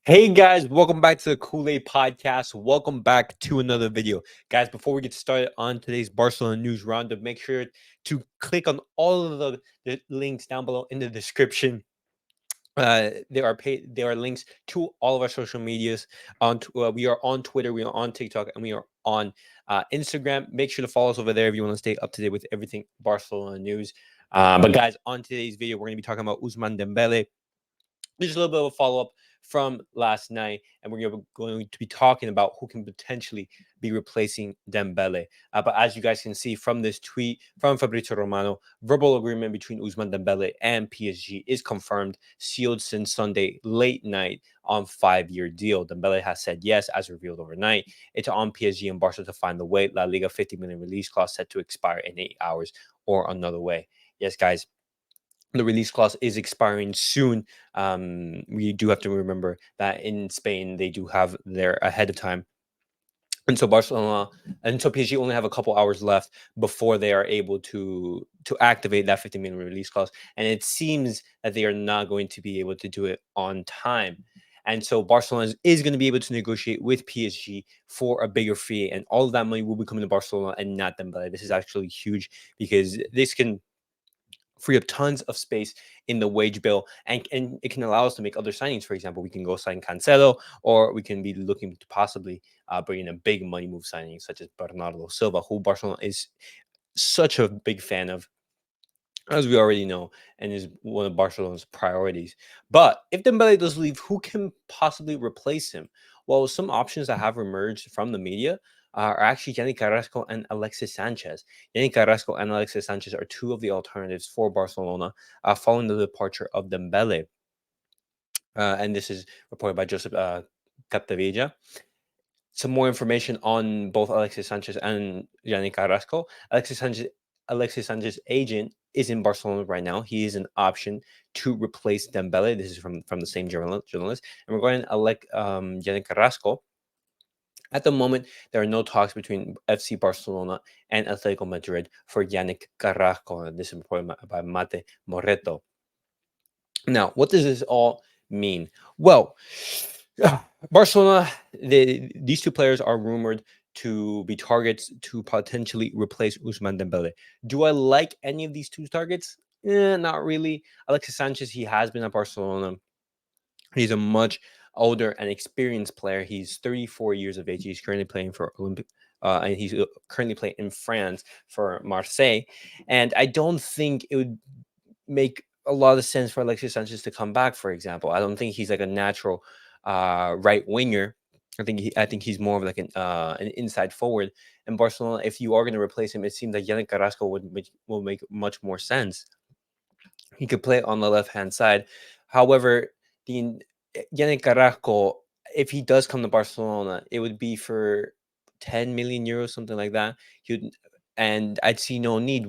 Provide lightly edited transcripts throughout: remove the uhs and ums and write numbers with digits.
Hey guys, welcome back to the Kool-Aid Podcast. Welcome back to another video. Guys, before we get started on today's Barcelona news roundup, make sure to click on all of the links down below in the description. There are links to all of our social medias. We are on Twitter, we are on TikTok, and we are on Instagram. Make sure to follow us over there if you want to stay up to date with everything Barcelona news. But guys, on today's video, we're going to be talking about Ousmane Dembele. Just a little bit of a follow-up from last night, and we're going to be talking about who can potentially be replacing Dembele. But as you guys can see from this tweet from Fabrizio Romano, verbal agreement between Ousmane Dembele and PSG is confirmed, sealed since Sunday late night on 5-year deal. Dembele has said yes, as revealed overnight. It's on PSG and Barca to find the way. La Liga 50 million release clause set to expire in 8 hours or another way. Yes, guys, the release clause is expiring soon. We do have to remember that in Spain they do have their ahead of time, and so Barcelona and so PSG only have a couple hours left before they are able to activate that 50 million release clause, and it seems that they are not going to be able to do it on time. And so Barcelona is going to be able to negotiate with PSG for a bigger fee, and all of that money will be coming to Barcelona and not Dembele. This is actually huge because this can free up tons of space in the wage bill, and it can allow us to make other signings. For example, we can go sign Cancelo, or we can be looking to possibly bring in a big money move signing such as Bernardo Silva, who Barcelona is such a big fan of, as we already know, and is one of Barcelona's priorities. But if Dembele does leave, who can possibly replace him? Well, some options that have emerged from the media are actually Yannick Carrasco and Alexis Sanchez. Yannick Carrasco and Alexis Sanchez are two of the alternatives for Barcelona following the departure of Dembele. And this is reported by Joseph Capdevila. Some more information on both Alexis Sanchez and Yannick Carrasco. Alexis Sanchez's agent is in Barcelona right now. He is an option to replace Dembele. This is from the same journalist. And regarding Yannick Carrasco, at the moment, there are no talks between FC Barcelona and Atletico Madrid for Yannick Carrasco. This is reported by Mate Moreto. Now, what does this all mean? Well, Barcelona, these two players are rumored to be targets to potentially replace Ousmane Dembele. Do I like any of these two targets? Not really. Alexis Sanchez, he has been at Barcelona. He's a much older and experienced player. He's 34 years of age. He's currently playing for Olympic, and he's currently playing in France for Marseille. And I don't think it would make a lot of sense for Alexis Sanchez to come back, for example. I don't think he's like a natural right winger. I think he's more of like an inside forward. And Barcelona, if you are going to replace him, it seems like Yannick Carrasco will make much more sense. He could play on the left hand side. However, the Yannick Carrasco, if he does come to Barcelona, it would be for 10 million euros, something like that. And I'd see no need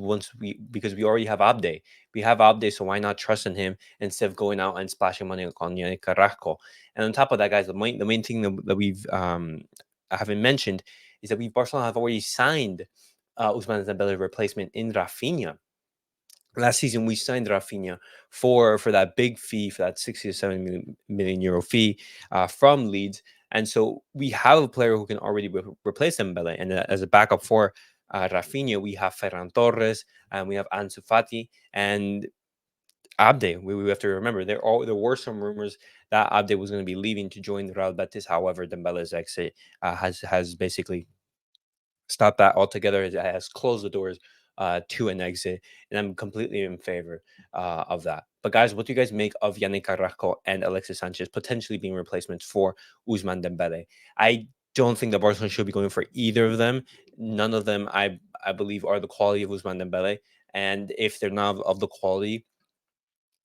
because we already have Abde. We have Abde, so why not trust in him instead of going out and splashing money on Yannick Carrasco? And on top of that, guys, the main thing that we've I haven't mentioned is that Barcelona have already signed Ousmane Dembele replacement in Rafinha. Last season, we signed Rafinha for that big fee, for that 60 to 70 million euro fee from Leeds. And so we have a player who can already replace Dembele. And as a backup for Rafinha, we have Ferran Torres, and we have Ansu Fati and Abde. We have to remember there were some rumors that Abde was going to be leaving to join Real Betis. However, Dembele's exit has basically stop that altogether. It has closed the doors to an exit, and I'm completely in favor of that. But guys, what do you guys make of Yannick Carrasco and Alexis Sanchez potentially being replacements for Ousmane Dembele? I don't think that Barcelona should be going for either of them. None of them, I believe, are the quality of Ousmane Dembele, and if they're not of the quality,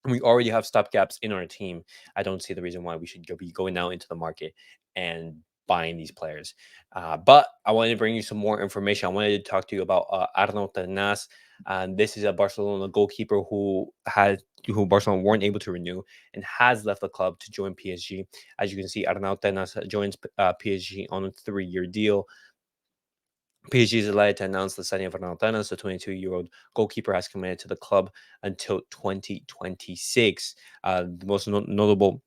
we already have stopgaps in our team. I don't see the reason why we should be going out into the market and buying these players. But I wanted to bring you some more information. I wanted to talk to you about Arnau Tenas. This is a Barcelona goalkeeper who Barcelona weren't able to renew and has left the club to join PSG. As you can see, Arnau Tenas joins PSG on a 3-year deal. PSG is delighted to announce the signing of Arnau Tenas. The 22-year-old goalkeeper has committed to the club until 2026. The most notable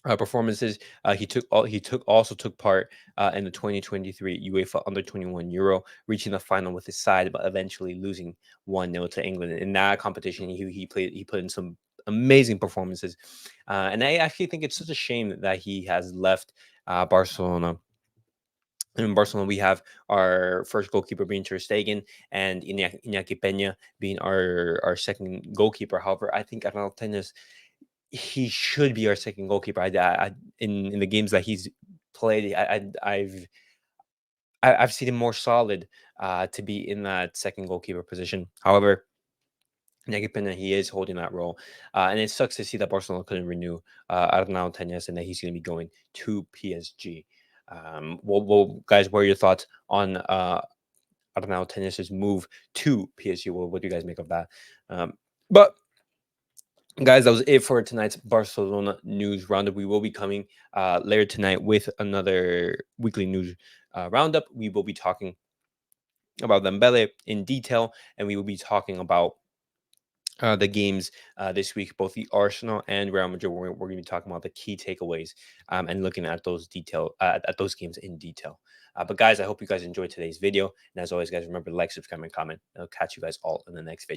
performances. Also took part in the 2023 UEFA Under 21 Euro, reaching the final with his side, but eventually losing 1-0 to England. In that competition, he put in some amazing performances, and I actually think it's such a shame that he has left Barcelona. In Barcelona, we have our first goalkeeper being Ter Stegen and Iñaki Peña being our second goalkeeper. However, I think Arnau Tenas, he should be our second goalkeeper. In the games that he's played, I've seen him more solid to be in that second goalkeeper position. However, Pena, he is holding that role, and it sucks to see that Barcelona couldn't renew Arnau Tenas and that he's going to be going to PSG. Guys, what are your thoughts on Arnau Tenas' move to PSG? What do you guys make of that? But guys, that was it for tonight's Barcelona news roundup. We will be coming later tonight with another weekly news roundup. We will be talking about Dembele in detail, and we will be talking about the games this week, both the Arsenal and Real Madrid. We're going to be talking about the key takeaways and looking at those at those games in detail. But guys, I hope you guys enjoyed today's video. And as always, guys, remember to like, subscribe, and comment. I'll catch you guys all in the next video.